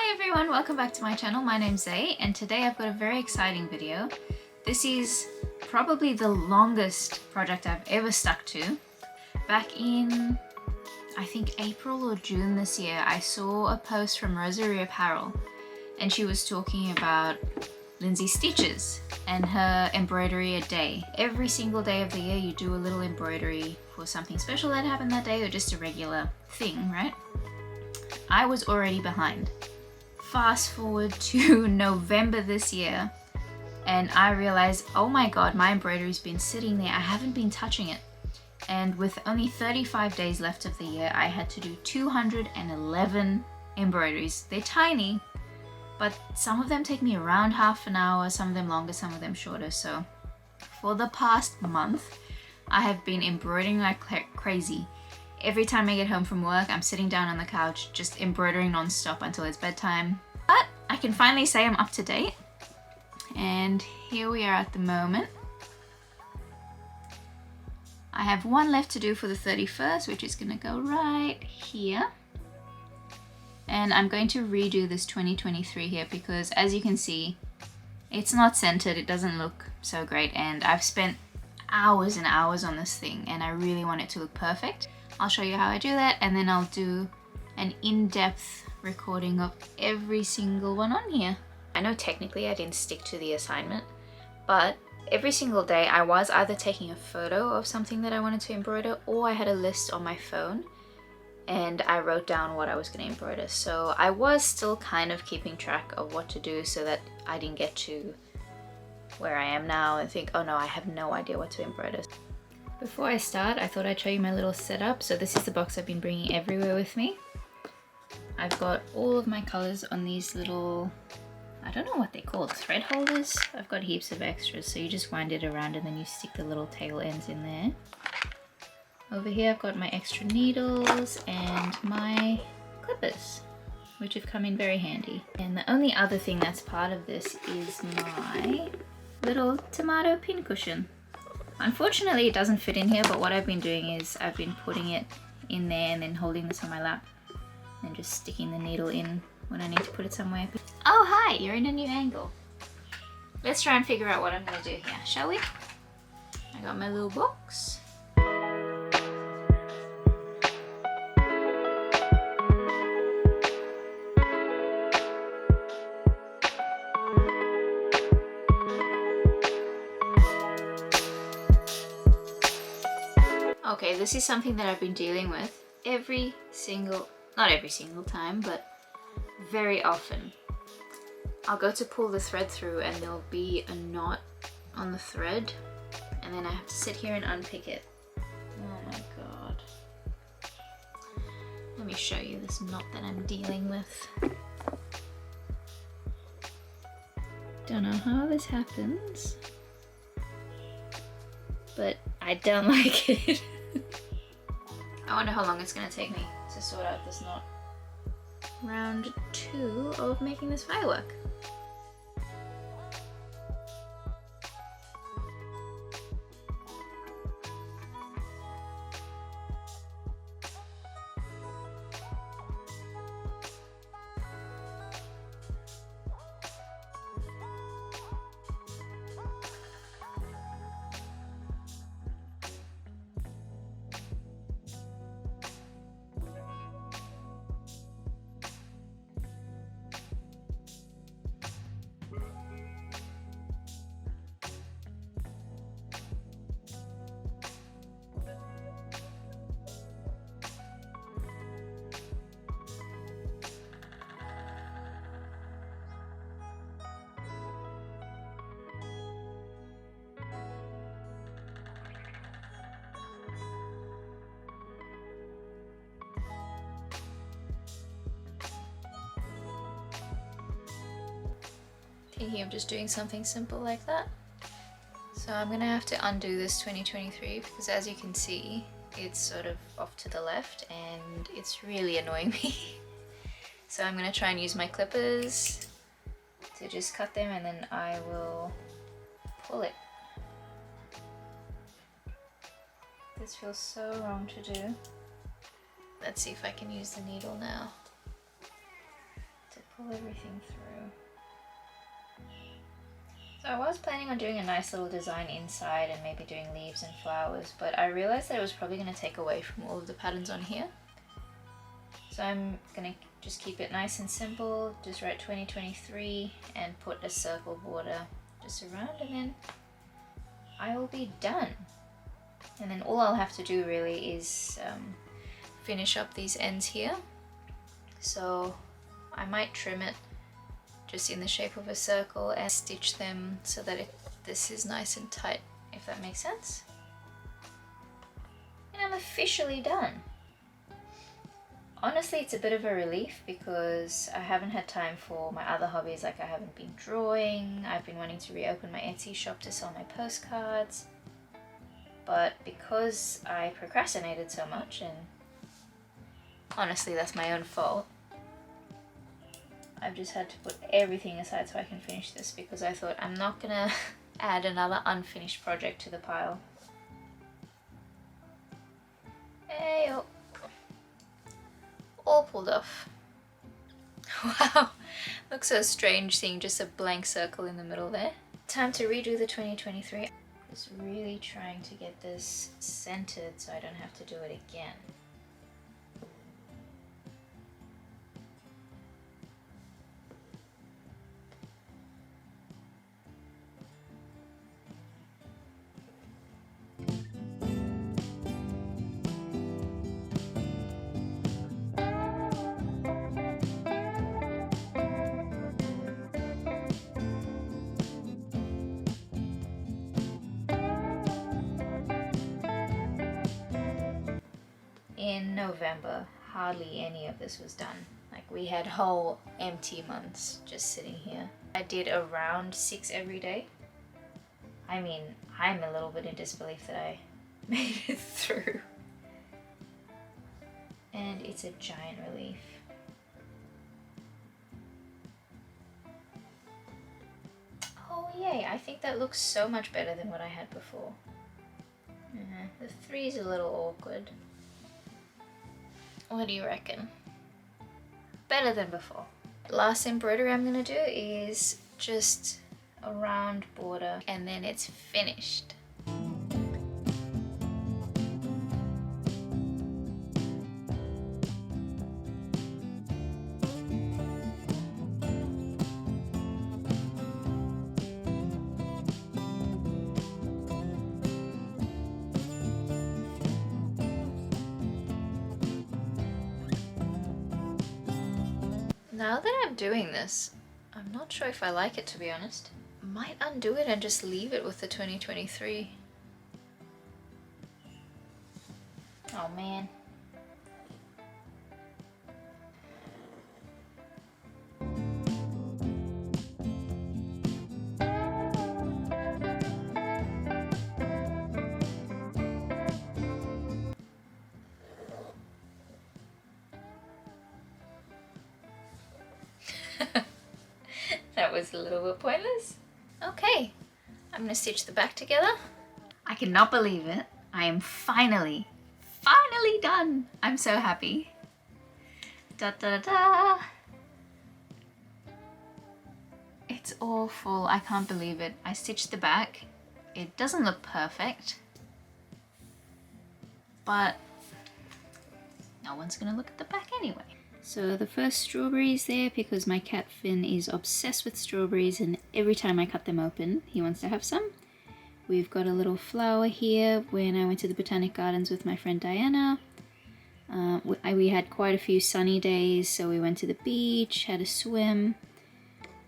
Hi everyone, welcome back to my channel. My name's Zay and today I've got a very exciting video. This is probably the longest project I've ever stuck to. Back in, I think April or June this year, I saw a post from Rosary Apparel and she was talking about Lindsay's stitches and her embroidery a day. Every single day of the year you do a little embroidery for something special that happened that day or just a regular thing, right? I was already behind. Fast forward to November this year and I realized, oh my god, my embroidery's been sitting there, I haven't been touching it. And with only 35 days left of the year, I had to do 211 embroideries. They're tiny, but some of them take me around half an hour, some of them longer, some of them shorter. So for the past month, I have been embroidering like crazy. Every time I get home from work, I'm sitting down on the couch, just embroidering non-stop until it's bedtime. But I can finally say I'm up to date. And here we are at the moment. I have one left to do for the 31st, which is gonna go right here. And I'm going to redo this 2023 here because as you can see, it's not centered, it doesn't look so great. And I've spent hours and hours on this thing and I really want it to look perfect. I'll show you how I do that and then I'll do an in-depth recording of every single one on here. I know technically I didn't stick to the assignment, but every single day I was either taking a photo of something that I wanted to embroider or I had a list on my phone and I wrote down what I was going to embroider. So I was still kind of keeping track of what to do so that I didn't get to where I am now and think, oh no, I have no idea what to embroider. Before I start, I thought I'd show you my little setup. So this is the box I've been bringing everywhere with me. I've got all of my colors on these little, I don't know what they're called, thread holders. I've got heaps of extras, so you just wind it around and then you stick the little tail ends in there. Over here I've got my extra needles and my clippers, which have come in very handy. And the only other thing that's part of this is my little tomato pincushion. Unfortunately it doesn't fit in here, but what I've been doing is I've been putting it in there and then holding this on my lap and just sticking the needle in when I need to put it somewhere. Oh hi, you're in a new angle. Let's try and figure out what I'm going to do here, shall we? I got my little box. Okay, this is something that I've been dealing with not every single time, but very often. I'll go to pull the thread through and there'll be a knot on the thread and then I have to sit here and unpick it. Oh my god. Let me show you this knot that I'm dealing with. Don't know how this happens, but I don't like it. I wonder how long it's going to take me to sort out this knot. Round 2 of making this firework. Here I'm just doing something simple like that. So I'm gonna have to undo this 2023 because as you can see it's sort of off to the left and it's really annoying me. So I'm gonna try and use my clippers to just cut them and then I will pull it. This feels so wrong to do. Let's see if I can use the needle now to pull everything through. So I was planning on doing a nice little design inside and maybe doing leaves and flowers, but I realized that it was probably going to take away from all of the patterns on here. So I'm going to just keep it nice and simple, just write 2023 and put a circle border just around, and then I will be done. And then all I'll have to do really is finish up these ends here. So I might trim it just in the shape of a circle and stitch them so that this is nice and tight, if that makes sense. And I'm officially done. Honestly, it's a bit of a relief because I haven't had time for my other hobbies, like I haven't been drawing, I've been wanting to reopen my Etsy shop to sell my postcards. But because I procrastinated so much, and honestly that's my own fault, I've just had to put everything aside so I can finish this, because I thought I'm not gonna add another unfinished project to the pile. Hey, oh. All pulled off. Wow, looks so strange seeing just a blank circle in the middle there. Time to redo the 2023. Just really trying to get this centered so I don't have to do it again. In November, hardly any of this was done. Like, we had whole empty months just sitting here. I did around 6 every day. I mean, I'm a little bit in disbelief that I made it through. And it's a giant relief. Oh yay, I think that looks so much better than what I had before. The 3 is a little awkward. What do you reckon? Better than before. Last embroidery I'm gonna do is just a round border and then it's finished. Now that I'm doing this, I'm not sure if I like it, to be honest. Might undo it and just leave it with the 2023. Oh man. That was a little bit pointless. Okay, I'm gonna stitch the back together. I cannot believe it. I am finally done. I'm so happy. Da da da. It's awful. I can't believe it. I stitched the back. It doesn't look perfect, but no one's gonna look at the back anyway. So the first strawberries there, because my cat Finn is obsessed with strawberries and every time I cut them open he wants to have some. We've got a little flower here when I went to the Botanic Gardens with my friend Diana. We had quite a few sunny days, so we went to the beach, had a swim.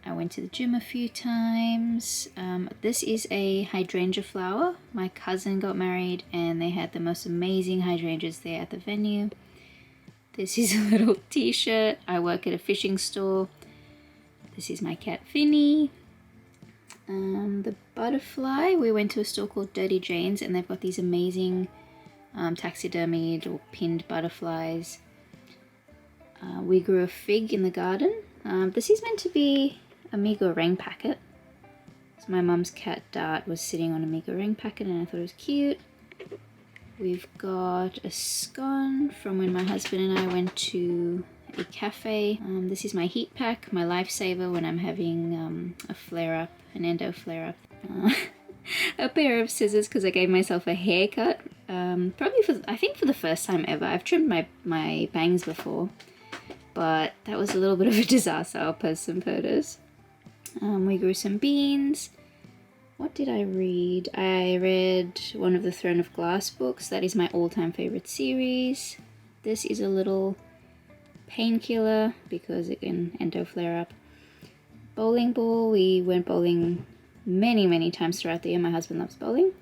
I went to the gym a few times. This is a hydrangea flower. My cousin got married and they had the most amazing hydrangeas there at the venue. This is a little t-shirt. I work at a fishing store. This is my cat Finny. The butterfly, we went to a store called Dirty Jane's and they've got these amazing taxidermied or pinned butterflies. We grew a fig in the garden. This is meant to be a mee goreng packet. So my mum's cat Dart was sitting on a mee goreng packet and I thought it was cute. We've got a scone from when my husband and I went to a cafe. This is my heat pack, my lifesaver when I'm having a flare-up, an endo flare-up. A pair of scissors because I gave myself a haircut. Probably I think for the first time ever. I've trimmed my bangs before, but that was a little bit of a disaster. I'll post some photos. We grew some beans. What did I read? I read one of the Throne of Glass books. That is my all-time favorite series. This is a little painkiller because it can endo flare up. Bowling ball. We went bowling many times throughout the year. My husband loves bowling.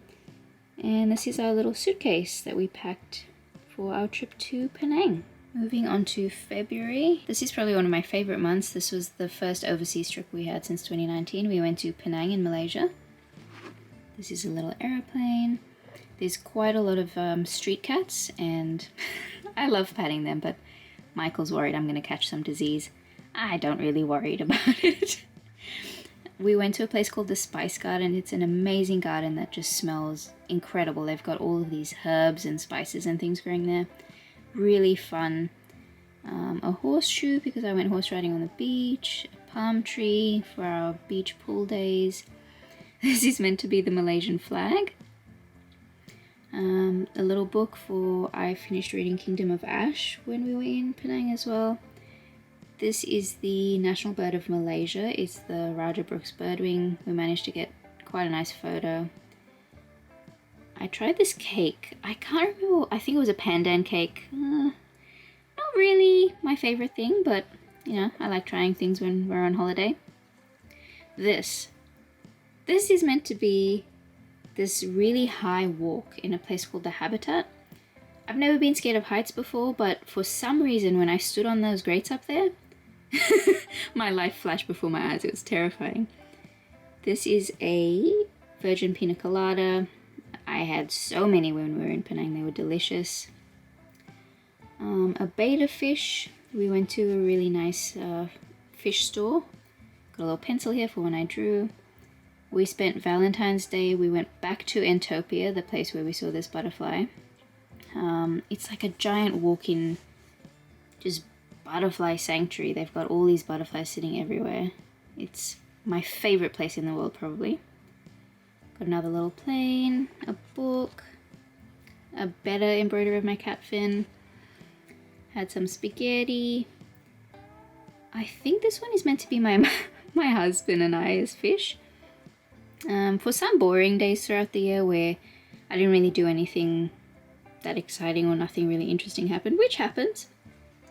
And this is our little suitcase that we packed for our trip to Penang. Moving on to February. This is probably one of my favorite months. This was the first overseas trip we had since 2019. We went to Penang in Malaysia. This is a little aeroplane. There's quite a lot of street cats, and I love patting them, but Michael's worried I'm going to catch some disease. I don't really worried about it. We went to a place called the Spice Garden. It's an amazing garden that just smells incredible. They've got all of these herbs and spices and things growing there. Really fun. A horseshoe because I went horse riding on the beach. A palm tree for our beach pool days. This is meant to be the Malaysian flag. A little book for I finished reading Kingdom of Ash when we were in Penang as well. This is the national bird of Malaysia. It's the Raja Brooks birdwing. We managed to get quite a nice photo. I tried this cake. I can't remember. I think it was a pandan cake. Not really my favorite thing, but you know, I like trying things when we're on holiday. This is meant to be this really high walk in a place called the Habitat. I've never been scared of heights before, but for some reason when I stood on those grates up there, my life flashed before my eyes. It was terrifying. This is a virgin pina colada. I had so many when we were in Penang. They were delicious. A betta fish. We went to a really nice fish store. Got a little pencil here for when I drew. We spent Valentine's Day. We went back to Entopia, the place where we saw this butterfly. It's like a giant walk-in, just butterfly sanctuary. They've got all these butterflies sitting everywhere. It's my favorite place in the world, probably. Got another little plane, a book, a better embroidery of my cat fin. Had some spaghetti. I think this one is meant to be my husband and I as fish. For some boring days throughout the year where I didn't really do anything that exciting or nothing really interesting happened, which happens.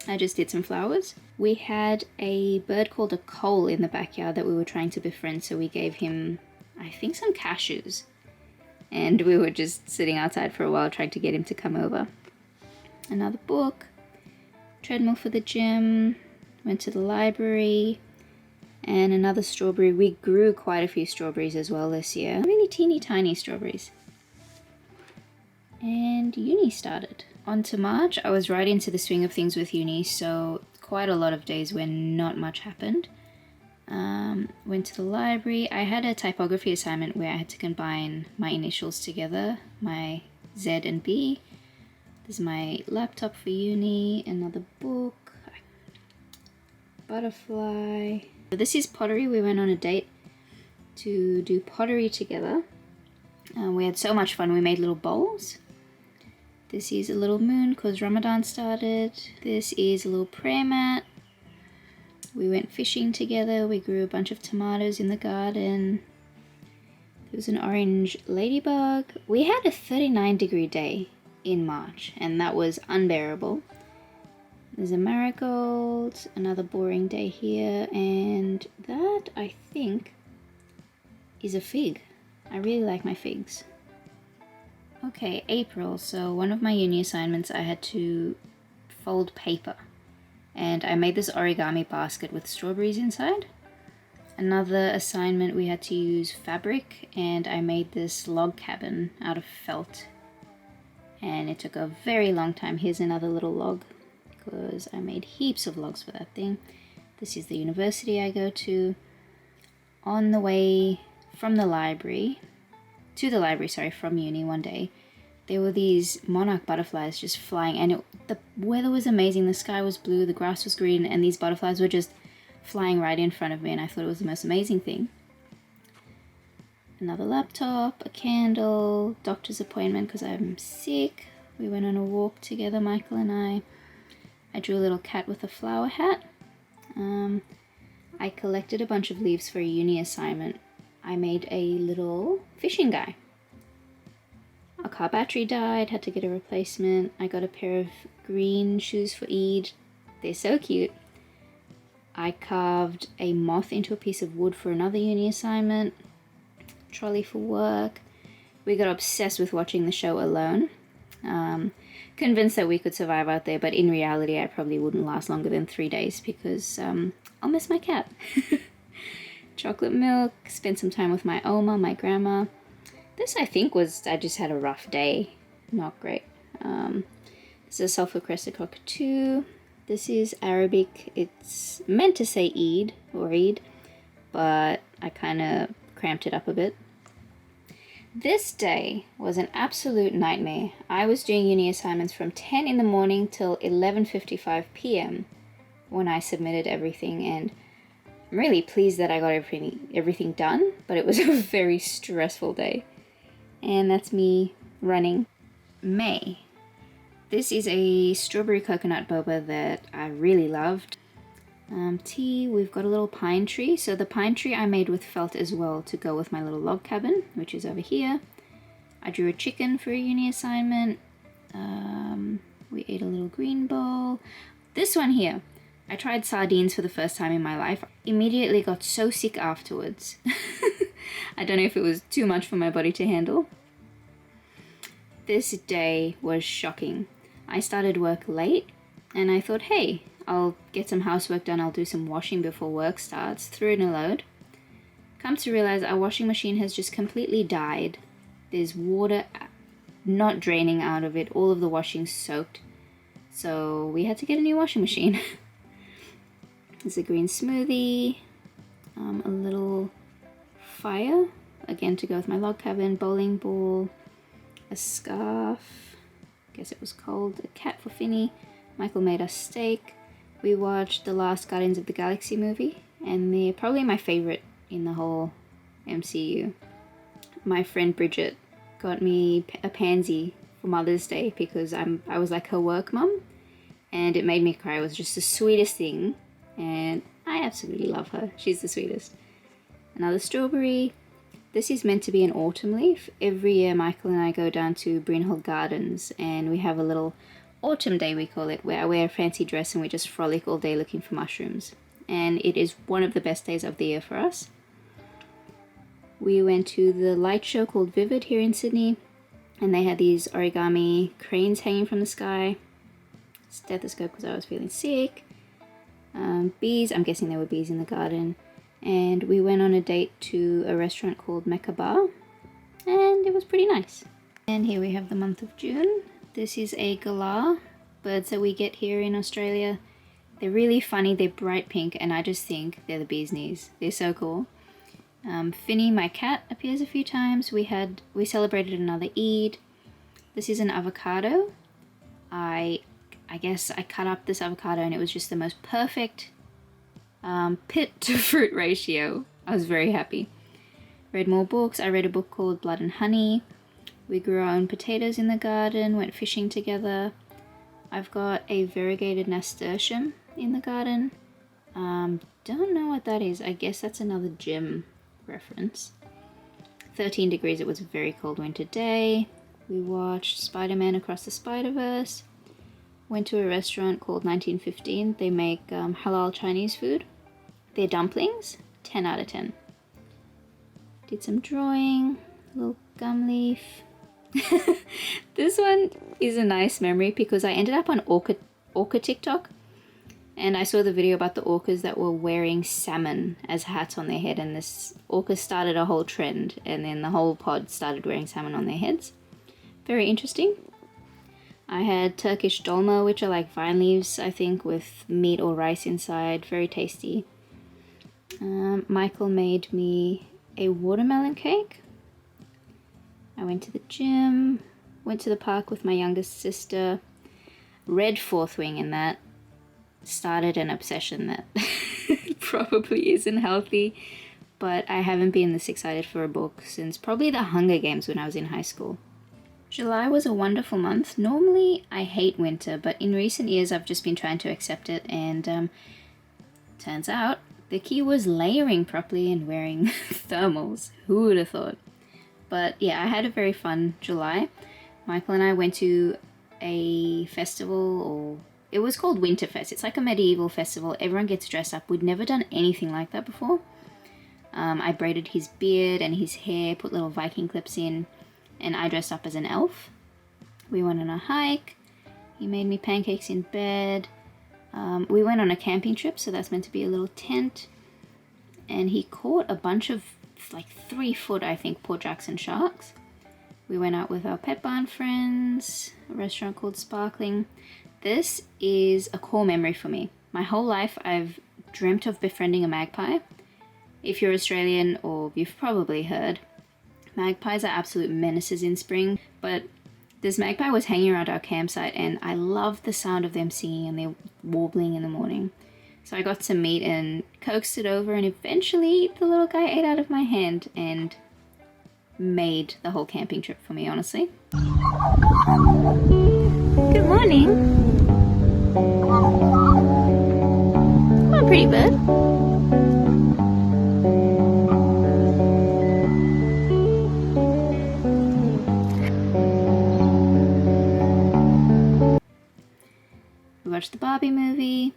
I just did some flowers. We had a bird called a cole in the backyard that we were trying to befriend, so we gave him, I think, some cashews. And we were just sitting outside for a while trying to get him to come over. Another book, treadmill for the gym, went to the library, and another strawberry. We grew quite a few strawberries as well this year. Really teeny tiny strawberries. And uni started. On to March, I was right into the swing of things with uni, so quite a lot of days when not much happened. Went to the library. I had a typography assignment where I had to combine my initials together, my Z and B. This is my laptop for uni, another book, butterfly. This is pottery. We went on a date to do pottery together. We had so much fun. We made little bowls. This is a little moon because Ramadan started. This is a little prayer mat. We went fishing together. We grew a bunch of tomatoes in the garden. There was an orange ladybug. We had a 39-degree day in March, and that was unbearable. There's a marigold, another boring day here, and that, I think, is a fig. I really like my figs. Okay, April. So one of my uni assignments, I had to fold paper. And I made this origami basket with strawberries inside. Another assignment, we had to use fabric, and I made this log cabin out of felt. And it took a very long time. Here's another little log, because I made heaps of logs for that thing. This is the university I go to. On the way from the library, from uni one day, there were these monarch butterflies just flying, and the weather was amazing. The sky was blue, the grass was green, and these butterflies were just flying right in front of me, and I thought it was the most amazing thing. Another laptop, a candle, doctor's appointment because I'm sick. We went on a walk together, Michael and I. I drew a little cat with a flower hat. I collected a bunch of leaves for a uni assignment. I made a little fishing guy. Our car battery died, had to get a replacement. I got a pair of green shoes for Eid. They're so cute. I carved a moth into a piece of wood for another uni assignment. Trolley for work. We got obsessed with watching the show Alone. Convinced that we could survive out there, but in reality I probably wouldn't last longer than 3 days because I'll miss my cat. Chocolate milk, spent some time with my Oma, my grandma. This I think was, I just had a rough day. Not great. This is a self-requested cockatoo. This is Arabic. It's meant to say Eid or Eid, but I kind of cramped it up a bit. This day was an absolute nightmare. I was doing uni assignments from 10 in the morning till 11:55 p.m. when I submitted everything, and I'm really pleased that I got everything done, but it was a very stressful day. And that's me running. May. This is a strawberry coconut boba that I really loved. Tea, we've got a little pine tree. So the pine tree I made with felt as well to go with my little log cabin, which is over here. I drew a chicken for a uni assignment. We ate a little green bowl. This one here, I tried sardines for the first time in my life. Immediately got so sick afterwards. I don't know if it was too much for my body to handle. This day was shocking. I started work late and I thought, hey, I'll get some housework done, I'll do some washing before work starts. Threw in a load. Come to realize our washing machine has just completely died. There's water not draining out of it, all of the washing's soaked. So we had to get a new washing machine. There's a green smoothie, a little fire, again to go with my log cabin, bowling ball, a scarf, guess it was cold, a cat for Finny. Michael made us steak. We watched the last Guardians of the Galaxy movie, and they're probably my favorite in the whole MCU. My friend Bridget got me a pansy for Mother's Day because I was like her work mum, and it made me cry. It was just the sweetest thing, and I absolutely love her. She's the sweetest. Another strawberry. This is meant to be an autumn leaf. Every year Michael and I go down to Breenhill Gardens and we have a little autumn day, we call it, where I wear a fancy dress and we just frolic all day looking for mushrooms. And it is one of the best days of the year for us. We went to the light show called Vivid here in Sydney, and they had these origami cranes hanging from the sky. Stethoscope because I was feeling sick. Bees, I'm guessing there were bees in the garden. And we went on a date to a restaurant called Mecca Bar, and it was pretty nice. And here we have the month of June. This is a galah, birds that we get here in Australia. They're really funny, they're bright pink, and I just think they're the bee's knees. They're so cool. Finny, my cat, appears a few times. We celebrated another Eid. This is an avocado. I guess I cut up this avocado and it was just the most perfect pit to fruit ratio. I was very happy. Read more books. I read a book called Blood and Honey. We grew our own potatoes in the garden, went fishing together. I've got a variegated nasturtium in the garden. Don't know what that is. I guess that's another gym reference. 13 degrees, it was a very cold winter day. We watched Spider-Man Across the Spider-Verse. Went to a restaurant called 1915. They make halal Chinese food. Their dumplings, 10 out of 10. Did some drawing, a little gum leaf. This one is a nice memory because I ended up on orca TikTok, and I saw the video about the orcas that were wearing salmon as hats on their head, and this orca started a whole trend, and then the whole pod started wearing salmon on their heads. Very interesting. I had Turkish dolma, which are like vine leaves, I think, with meat or rice inside. Very tasty. Michael made me a watermelon cake. I went to the gym, Went to the park with my youngest sister. Read Fourth Wing, and that started an obsession that probably isn't healthy, but I haven't been this excited for a book since probably the Hunger Games when I was in high school. July was a wonderful month. Normally I hate winter, but in recent years I've just been trying to accept it, and turns out the key was layering properly and wearing thermals. Who would have thought? But yeah, I had a very fun July. Michael and I went to a festival, or it was called Winterfest. It's like a medieval festival. Everyone gets dressed up. We'd never done anything like that before. I braided his beard and his hair, put little Viking clips in, and I dressed up as an elf. We went on a hike. He made me pancakes in bed. We went on a camping trip, so that's meant to be a little tent. And he caught a bunch of like 3-foot, I think, Port Jackson sharks. We went out with our pet barn friends, a restaurant called Sparkling. This is a core memory for me. My whole life I've dreamt of befriending a magpie. If you're Australian, or you've probably heard, magpies are absolute menaces in spring, but this magpie was hanging around our campsite and I loved the sound of them singing and their warbling in the morning. So I got to meet and coaxed it over, and eventually the little guy ate out of my hand and made the whole camping trip for me, honestly. Good morning. Come on, pretty bird. We watched the Barbie movie.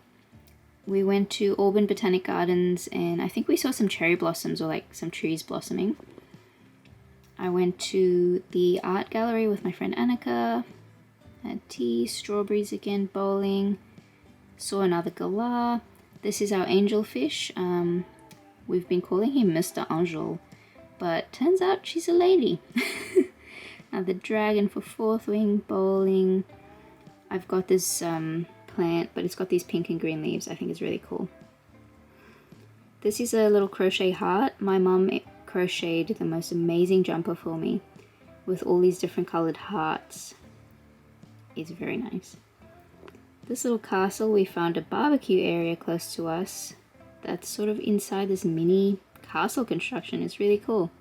We went to Auburn Botanic Gardens, and I think we saw some cherry blossoms, or like some trees blossoming. I went to the art gallery with my friend Annika, had tea, strawberries again, bowling, saw another galah. This is our angelfish. We've been calling him Mr. Angel, but turns out she's a lady. The dragon for Fourth Wing, bowling. I've got this plant, but it's got these pink and green leaves. I think it's really cool. This is a little crochet heart. My mum crocheted the most amazing jumper for me with all these different colored hearts. It's very nice. This little castle, we found a barbecue area close to us that's sort of inside this mini castle construction. It's really cool.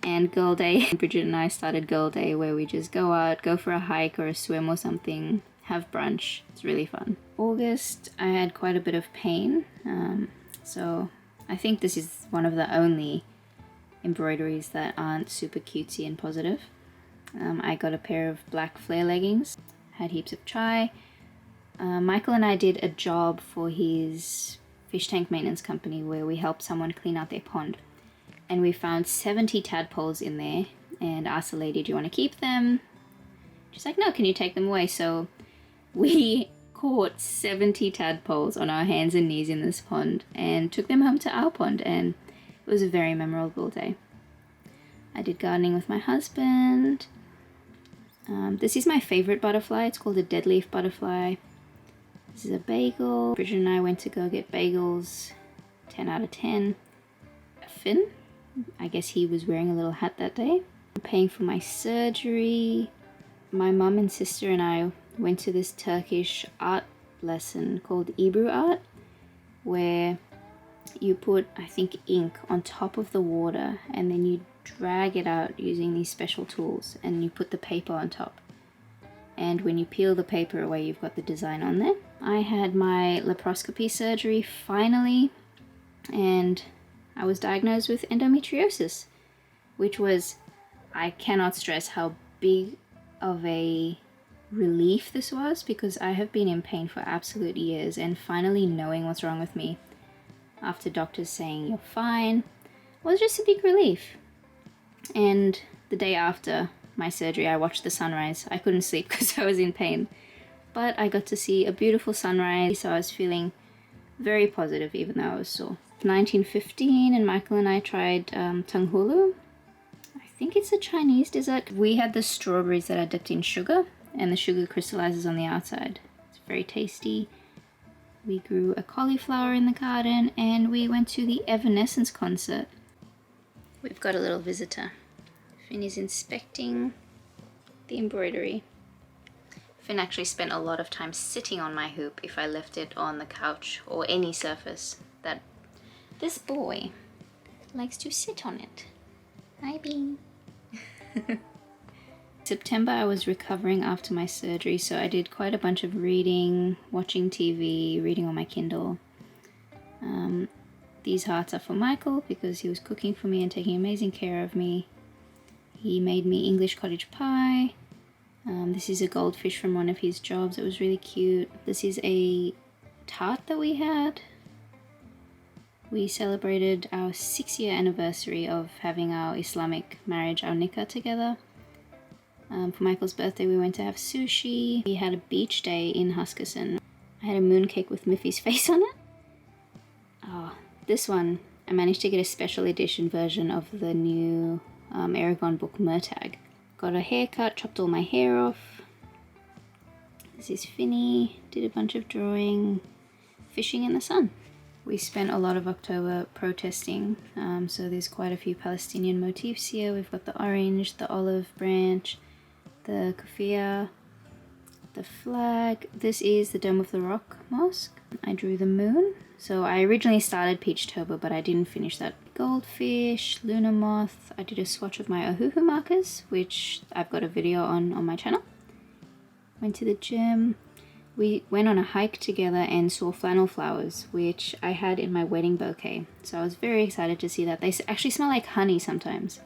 And Girl Day. Bridget and I started Girl Day, where we just go out, go for a hike or a swim or something, have brunch. It's really fun. August, I had quite a bit of pain. So I think this is one of the only embroideries that aren't super cutesy and positive. I got a pair of black flare leggings, had heaps of chai. Michael and I did a job for his fish tank maintenance company where we helped someone clean out their pond. And we found 70 tadpoles in there and asked the lady, do you want to keep them? She's like, no, can you take them away? So we caught 70 tadpoles on our hands and knees in this pond and took them home to our pond, and it was a very memorable day. I did gardening with my husband. This is my favorite butterfly. It's called a deadleaf butterfly. This is a bagel. Bridget and I went to go get bagels. 10 out of 10. Finn, I guess he was wearing a little hat that day. I'm paying for my surgery. My mum and sister and I went to this Turkish art lesson called Ebru art, where you put, I think, ink on top of the water and then you drag it out using these special tools, and you put the paper on top. And when you peel the paper away, you've got the design on there. I had my laparoscopy surgery finally, and I was diagnosed with endometriosis, which was, I cannot stress how big of a relief this was, because I have been in pain for absolute years, and finally knowing what's wrong with me after doctors saying you're fine was just a big relief. And the day after my surgery, I watched the sunrise. I couldn't sleep because I was in pain, but I got to see a beautiful sunrise, so I was feeling very positive even though I was sore. 1915, and Michael and I tried tanghulu. I think it's a Chinese dessert. We had the strawberries that are dipped in sugar, and the sugar crystallizes on the outside. It's very tasty. We grew a cauliflower in the garden, and we went to the Evanescence concert. We've got a little visitor. Finn is inspecting. the embroidery. Finn actually spent a lot of time sitting on my hoop if I left it on the couch or any surface. That this boy likes to sit on it. Hi, Bean. September I was recovering after my surgery, so I did quite a bunch of reading, watching TV, reading on my Kindle. These hearts are for Michael because he was cooking for me and taking amazing care of me. He made me English cottage pie. This is a goldfish from one of his jobs. It was really cute. This is a tart that we had. We celebrated our 6-year anniversary of having our Islamic marriage, our nikah, together. For Michael's birthday we went to have sushi. We had a beach day in Huskisson. I had a mooncake with Miffy's face on it. Oh, this one, I managed to get a special edition version of the new Aragon book Murtagh. Got a haircut, chopped all my hair off. This is Finny, did a bunch of drawing, fishing in the sun. We spent a lot of October protesting, so there's quite a few Palestinian motifs here. We've got the orange, the olive branch, the kufiya, the flag. This is the Dome of the Rock Mosque. I drew the moon. So I originally started Peachtober, but I didn't finish that. Goldfish, lunar moth. I did a swatch of my Ohuhu markers, which I've got a video on my channel. Went to the gym. We went on a hike together and saw flannel flowers, which I had in my wedding bouquet. So I was very excited to see that. They actually smell like honey sometimes.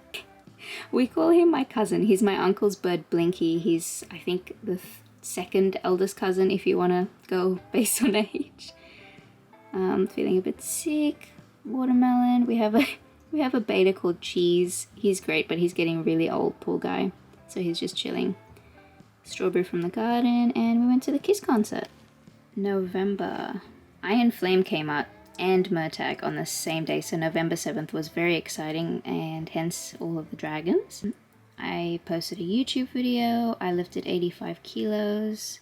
We call him my cousin. He's my uncle's bird Blinky. He's, I think, the second eldest cousin if you want to go based on age. Feeling a bit sick. Watermelon. We have a beta called Cheese. He's great, but he's getting really old, poor guy. So he's just chilling. Strawberry from the garden, and we went to the Kiss concert. November. Iron Flame came out and Murtagh on the same day, so November 7th was very exciting, and hence all of the dragons. I posted a YouTube video. I lifted 85 kilos.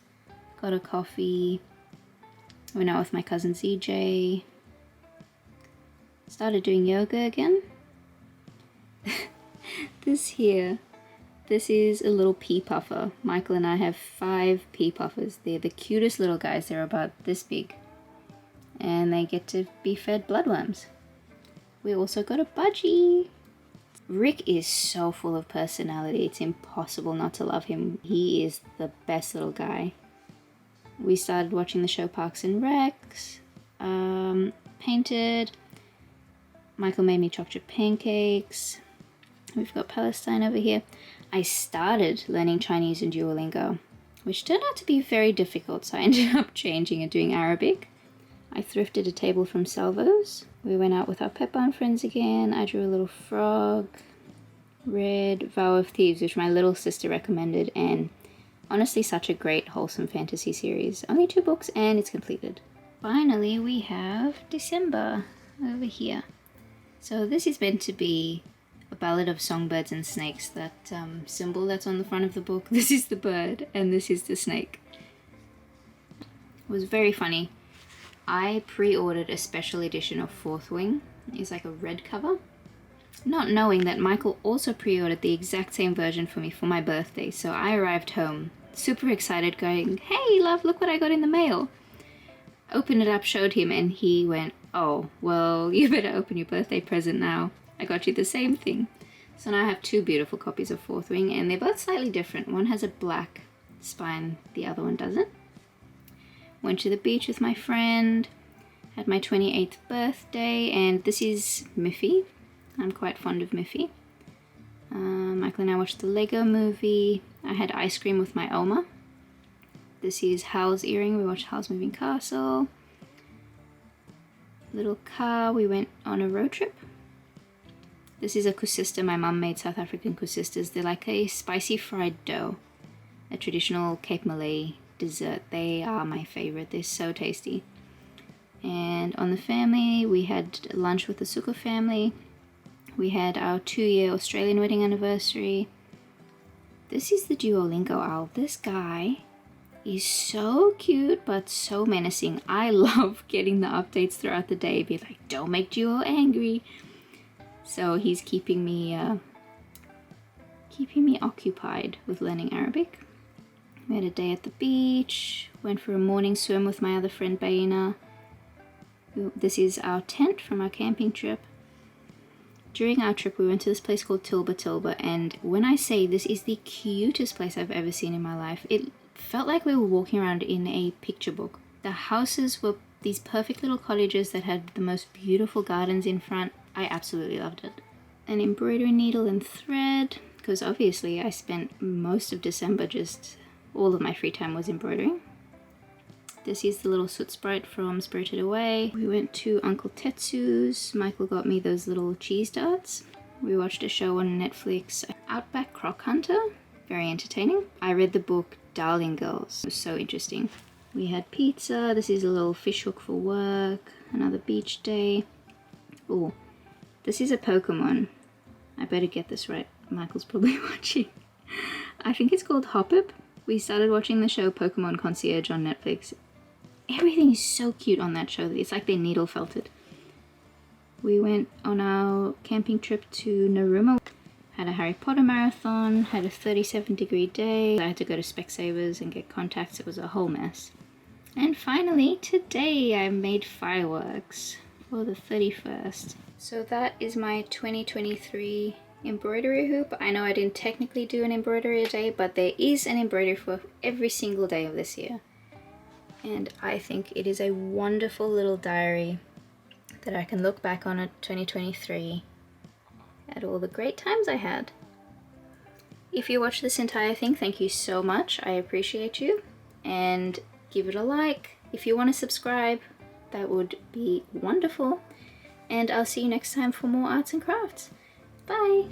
Got a coffee. Went out with my cousin ZJ. Started doing yoga again. This is a little pea puffer. Michael and I have 5 pea puffers. They're the cutest little guys. They're about this big. And they get to be fed bloodworms. We also got a budgie. Rick is so full of personality. It's impossible not to love him. He is the best little guy. We started watching the show Parks and Recs. Painted. Michael made me chocolate pancakes. We've got Palestine over here. I started learning Chinese in Duolingo, which turned out to be very difficult, so I ended up changing and doing Arabic. I thrifted a table from Salvo's. We went out with our Peppa and friends again. I drew a little frog. Read Vow of Thieves, which my little sister recommended, and honestly such a great wholesome fantasy series. Only 2 books and it's completed. Finally, we have December over here. So this is meant to be a ballad of songbirds and snakes. That symbol that's on the front of the book, this is the bird and this is the snake. It was very funny. I pre-ordered a special edition of Fourth Wing. It's like a red cover. Not knowing that Michael also pre-ordered the exact same version for me for my birthday. So I arrived home, super excited, going, "Hey love, look what I got in the mail." Opened it up, showed him, and he went, "Oh, well, you better open your birthday present now. I got you the same thing." So now I have 2 beautiful copies of Fourth Wing, and they're both slightly different. One has a black spine, the other one doesn't. Went to the beach with my friend, had my 28th birthday, and this is Miffy. I'm quite fond of Miffy. Michael and I watched the Lego movie. I had ice cream with my Oma. This is Hal's earring. We watched Hal's Moving Castle. Little car. We went on a road trip. This is a kusista. My mum made South African kusistas. They're like a spicy fried dough. A traditional Cape Malay dessert. They are my favorite. They're so tasty. And on the family, we had lunch with the Suka family. We had our 2-year Australian wedding anniversary. This is the Duolingo owl. This guy is so cute but so menacing. I love getting the updates throughout the day. Be like, don't make Duo angry. So he's keeping me keeping me occupied with learning Arabic. We had a day at the beach, went for a morning swim with my other friend Baina. This is our tent from our camping trip. During our trip we went to this place called Tilba Tilba, and when I say this is the cutest place I've ever seen in my life, it felt like we were walking around in a picture book. The houses were these perfect little cottages that had the most beautiful gardens in front. I absolutely loved it. An embroidery needle and thread, because obviously I spent most of December just all of my free time was embroidering. This is the little soot sprite from Spirited Away. We went to Uncle Tetsu's. Michael got me those little cheese darts. We watched a show on Netflix, Outback Croc Hunter. Very entertaining. I read the book Darling Girls. It was so interesting. We had pizza. This is a little fish hook for work. Another beach day. Oh, this is a Pokemon. I better get this right. Michael's probably watching. I think it's called Hoppip. We started watching the show Pokemon Concierge on Netflix. Everything is so cute on that show. It's like they needle felted. We went on our camping trip to Naruma. Had a Harry Potter marathon. Had a 37-degree day. I had to go to Specsavers and get contacts. It was a whole mess. And finally, today I made fireworks for the 31st. So that is my 2023 embroidery hoop. I know I didn't technically do an embroidery a day, but there is an embroidery for every single day of this year. And I think it is a wonderful little diary that I can look back on at 2023 at all the great times I had. If you watched this entire thing, thank you so much. I appreciate you. And give it a like. If you want to subscribe, that would be wonderful. And I'll see you next time for more arts and crafts. Bye!